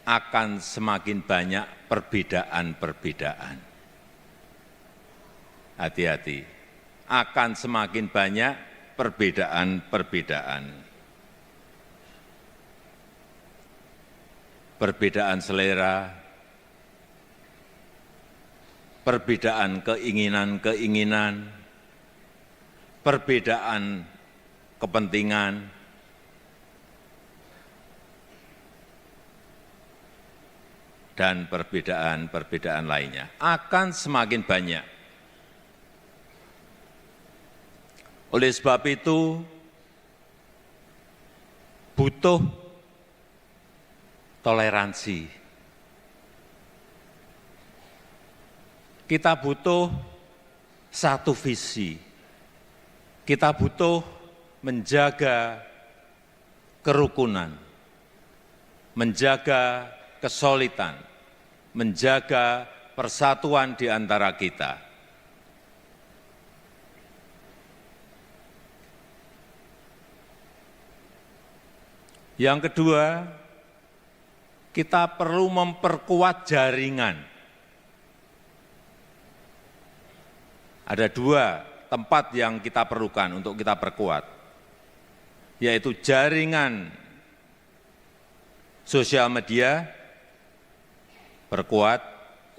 akan semakin banyak perbedaan-perbedaan. Hati-hati, akan semakin banyak perbedaan-perbedaan. Perbedaan selera, perbedaan keinginan-keinginan, perbedaan kepentingan, dan perbedaan-perbedaan lainnya akan semakin banyak. Oleh sebab itu, butuh toleransi. Kita butuh satu visi. Kita butuh menjaga kerukunan, menjaga kesolidan, menjaga persatuan di antara kita. Yang kedua, kita perlu memperkuat jaringan. Ada dua tempat yang kita perlukan untuk kita perkuat, yaitu jaringan sosial media, perkuat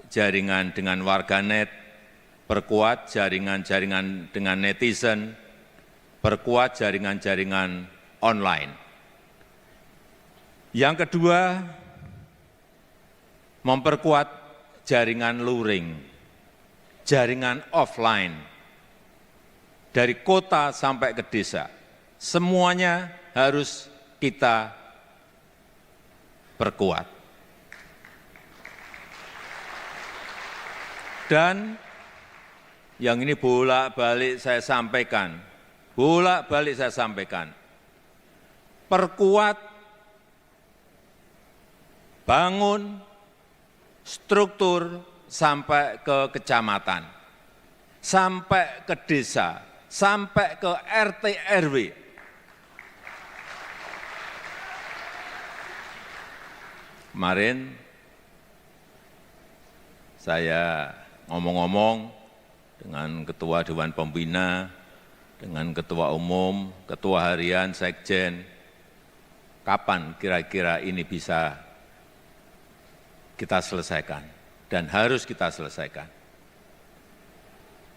jaringan dengan warganet, perkuat jaringan-jaringan dengan netizen, perkuat jaringan-jaringan online. Yang kedua, memperkuat jaringan luring, jaringan offline, dari kota sampai ke desa. Semuanya harus kita perkuat. Dan yang ini bolak-balik saya sampaikan, perkuat, bangun struktur sampai ke kecamatan, sampai ke desa, sampai ke RT RW. Kemarin saya ngomong-ngomong dengan Ketua Dewan Pembina, dengan Ketua Umum, Ketua Harian, Sekjen, kapan kira-kira ini bisa kita selesaikan dan harus kita selesaikan.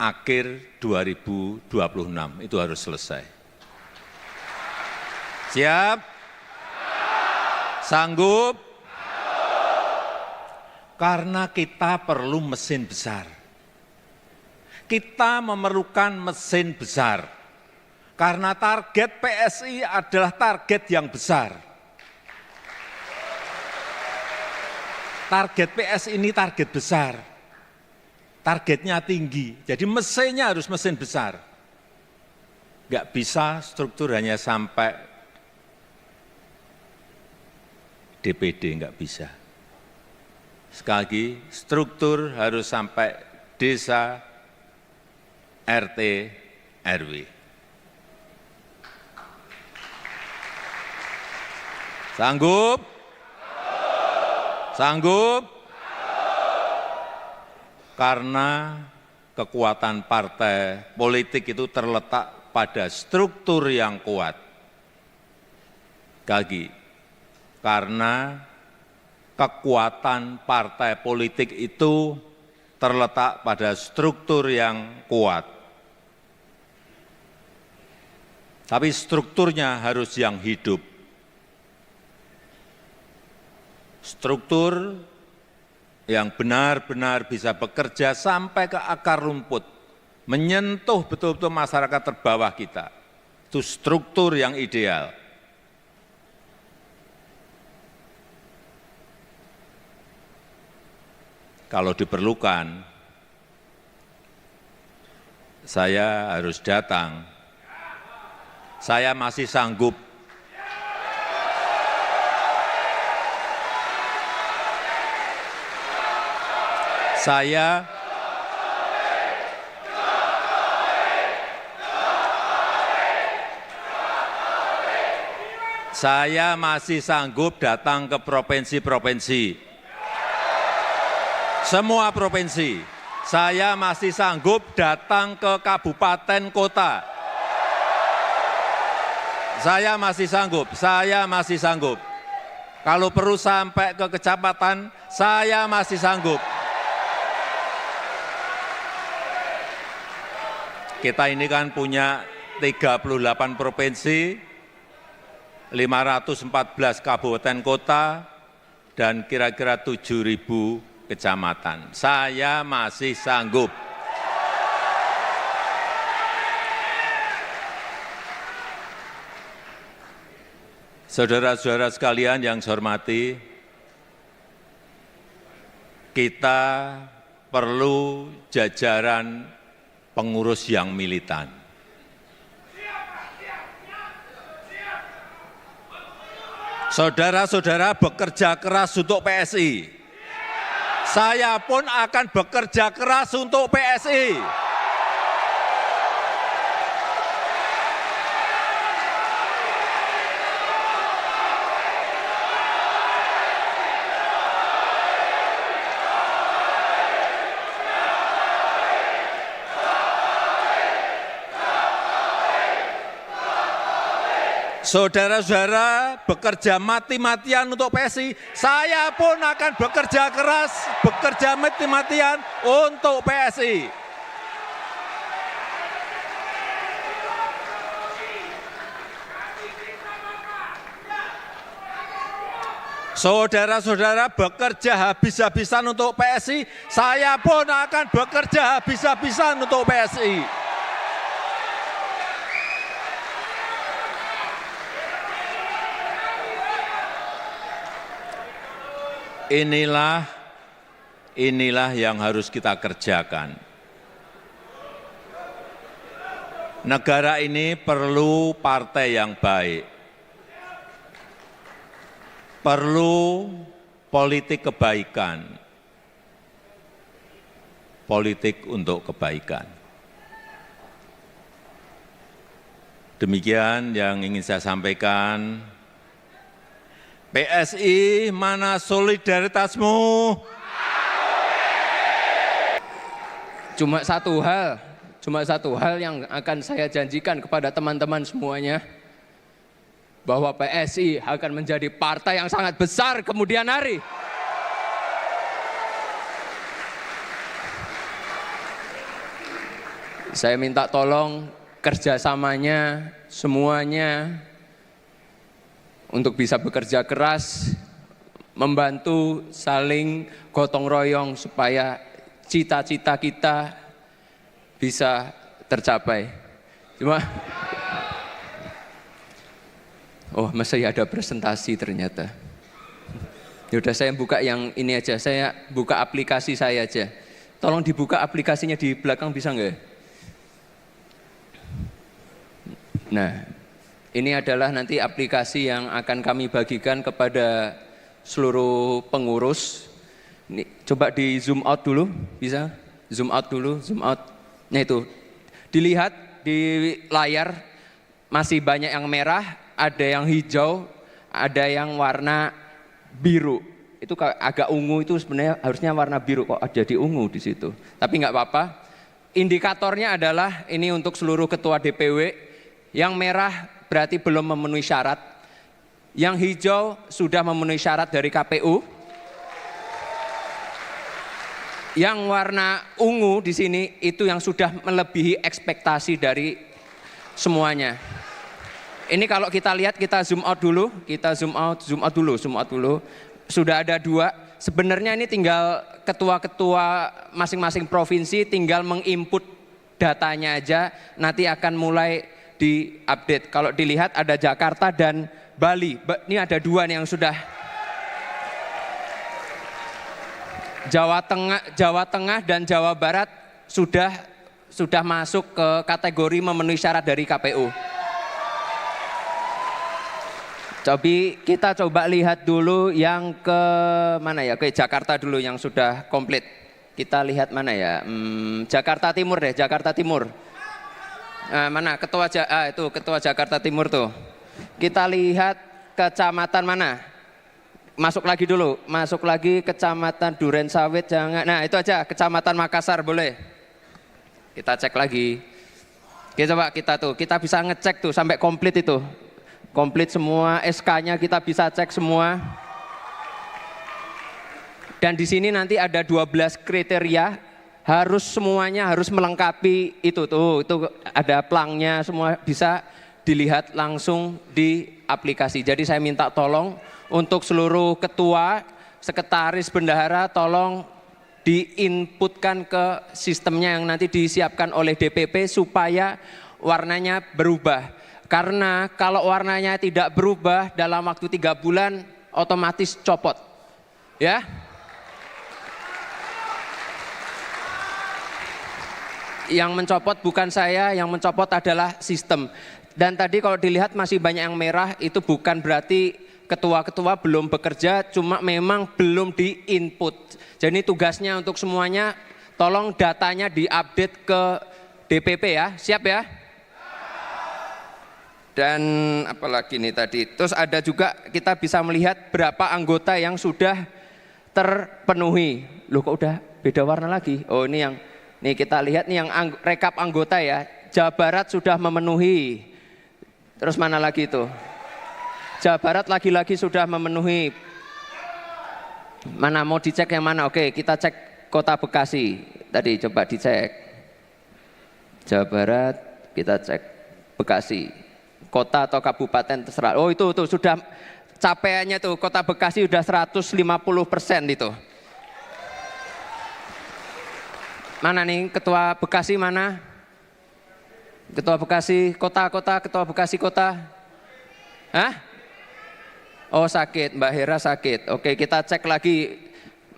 Akhir 2026 itu harus selesai. Siap? Sanggup? Karena kita perlu mesin besar. Kita memerlukan mesin besar. Karena target PSI adalah target yang besar. Target PS ini target besar, targetnya tinggi, jadi mesinnya harus mesin besar. Nggak bisa struktur hanya sampai DPD, nggak bisa. Sekali lagi, struktur harus sampai desa, RT, RW. Sanggup? Sanggup? Karena kekuatan partai politik itu terletak pada struktur yang kuat. Lagi, karena kekuatan partai politik itu terletak pada struktur yang kuat. Tapi strukturnya harus yang hidup. Struktur yang benar-benar bisa bekerja sampai ke akar rumput, menyentuh betul-betul masyarakat terbawah kita. Itu struktur yang ideal. Kalau diperlukan, saya harus datang. Saya masih sanggup. Saya masih sanggup datang ke provinsi-provinsi. Semua provinsi. Saya masih sanggup datang ke kabupaten kota. Saya masih sanggup. Kalau perlu sampai ke kecamatan, saya masih sanggup. Kita ini kan punya 38 provinsi, 514 kabupaten kota, dan kira-kira 7.000 kecamatan. Saya masih sanggup. Saudara-saudara sekalian yang saya hormati, kita perlu jajaran pengurus yang militan. Saudara-saudara bekerja keras untuk PSI. Saya pun akan bekerja keras untuk PSI. Saudara-saudara bekerja mati-matian untuk PSI, saya pun akan bekerja keras, bekerja mati-matian untuk PSI. Saudara-saudara bekerja habis-habisan untuk PSI, saya pun akan bekerja habis-habisan untuk PSI. Inilah yang harus kita kerjakan. Negara ini perlu partai yang baik, perlu politik kebaikan, politik untuk kebaikan. Demikian yang ingin saya sampaikan. PSI, mana solidaritasmu? Cuma satu hal yang akan saya janjikan kepada teman-teman semuanya, bahwa PSI akan menjadi partai yang sangat besar kemudian hari. Saya minta tolong kerjasamanya semuanya untuk bisa bekerja keras, membantu saling gotong royong supaya cita-cita kita bisa tercapai. Masih ada presentasi ternyata. Yaudah saya buka yang ini aja, saya buka aplikasi saya aja. Tolong dibuka aplikasinya di belakang bisa nggak? Nah, ini adalah nanti aplikasi yang akan kami bagikan kepada seluruh pengurus. Ini, coba di zoom out dulu, bisa? Zoom out dulu, zoom out. Nah itu, dilihat di layar masih banyak yang merah, ada yang hijau, ada yang warna biru. Itu agak ungu, itu sebenarnya harusnya warna biru, kok ada di ungu di situ. Tapi nggak apa-apa. Indikatornya adalah ini untuk seluruh ketua DPW. Yang merah berarti belum memenuhi syarat. Yang hijau sudah memenuhi syarat dari KPU. Yang warna ungu di sini itu yang sudah melebihi ekspektasi dari semuanya. Ini kalau kita lihat, kita zoom out dulu, zoom out dulu. Sudah ada 2. Sebenarnya ini tinggal ketua-ketua masing-masing provinsi tinggal menginput datanya aja, nanti akan mulai diupdate. Kalau dilihat ada Jakarta dan Bali. Ini ada 2 nih yang sudah. Jawa Tengah dan Jawa Barat sudah masuk ke kategori memenuhi syarat dari KPU. Kita coba lihat dulu yang ke mana ya? Ke Jakarta dulu yang sudah komplit. Kita lihat mana ya? Jakarta Timur deh, Jakarta Timur. Mana ketua Jakarta Timur tuh. Kita lihat kecamatan mana? Masuk lagi dulu, masuk lagi kecamatan Durensawit, jangan. Nah itu aja, kecamatan Makassar boleh. Kita cek lagi. Oke coba kita bisa ngecek tuh sampai komplit itu. Komplit semua, SK-nya kita bisa cek semua. Dan di sini nanti ada 12 kriteria, semuanya harus melengkapi itu tuh. Itu ada plangnya, semua bisa dilihat langsung di aplikasi. Jadi saya minta tolong untuk seluruh ketua, sekretaris, bendahara, tolong diinputkan ke sistemnya yang nanti disiapkan oleh DPP supaya warnanya berubah. Karena kalau warnanya tidak berubah dalam waktu 3 bulan otomatis copot. Ya. Yang mencopot bukan saya, yang mencopot adalah sistem. Dan tadi kalau dilihat masih banyak yang merah, itu bukan berarti ketua-ketua belum bekerja, cuma memang belum di-input. Jadi tugasnya untuk semuanya, tolong datanya diupdate ke DPP ya, siap ya? Dan apalagi nih tadi, terus ada juga kita bisa melihat berapa anggota yang sudah terpenuhi. Loh kok udah beda warna lagi? Oh ini yang, nih kita lihat nih yang rekap anggota ya, Jawa Barat sudah memenuhi. Terus mana lagi itu? Jawa Barat lagi-lagi sudah memenuhi. Mana mau dicek yang mana? Oke, kita cek Kota Bekasi. Tadi coba dicek. Jawa Barat, kita cek Bekasi. Kota atau kabupaten terserah. Oh itu sudah capaiannya tuh Kota Bekasi sudah 150% itu. Mana nih Ketua Bekasi mana? Ketua Bekasi Kota, Ketua Bekasi Kota. Hah? Oh sakit, Mbak Hera sakit. Oke kita cek lagi.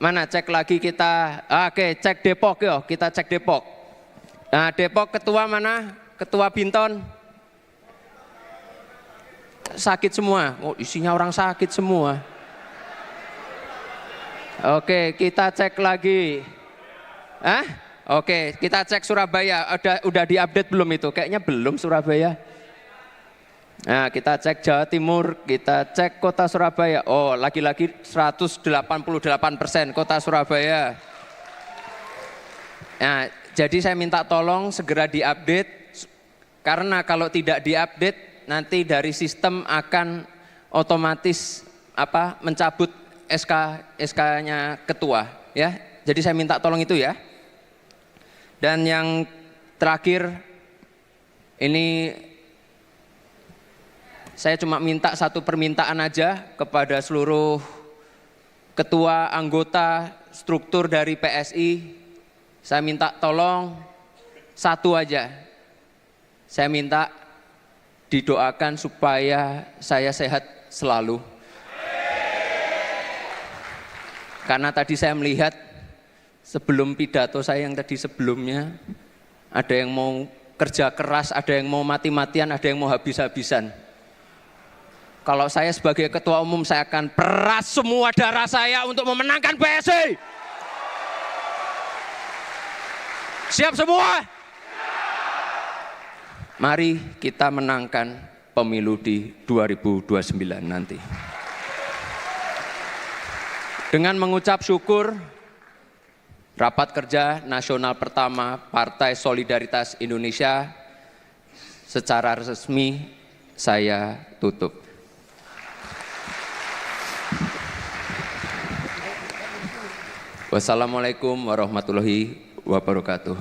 Mana cek lagi kita. Oke cek Depok yuk, kita cek Depok. Nah Depok ketua mana? Ketua Binton. Sakit semua. Oh isinya orang sakit semua. Oke kita cek lagi. Hah? Oke kita cek Surabaya. Udah diupdate belum itu? Kayaknya belum Surabaya. Nah kita cek Jawa Timur, kita cek Kota Surabaya. Oh lagi-lagi 188% Kota Surabaya. Nah jadi saya minta tolong segera diupdate. Karena kalau tidak diupdate nanti dari sistem akan otomatis mencabut SK-nya ketua ya. Jadi saya minta tolong itu ya. Dan yang terakhir ini saya cuma minta satu permintaan aja kepada seluruh ketua, anggota, struktur dari PSI. Saya minta tolong satu aja. Saya minta didoakan supaya saya sehat selalu. Karena tadi saya melihat sebelum pidato saya yang tadi sebelumnya, ada yang mau kerja keras, ada yang mau mati-matian, ada yang mau habis-habisan. Kalau saya sebagai ketua umum saya akan peras semua darah saya untuk memenangkan PSI. Siap semua? Mari kita menangkan pemilu di 2029 nanti. Dengan mengucap syukur, rapat kerja nasional pertama Partai Solidaritas Indonesia secara resmi saya tutup. Wassalamualaikum warahmatullahi wabarakatuh.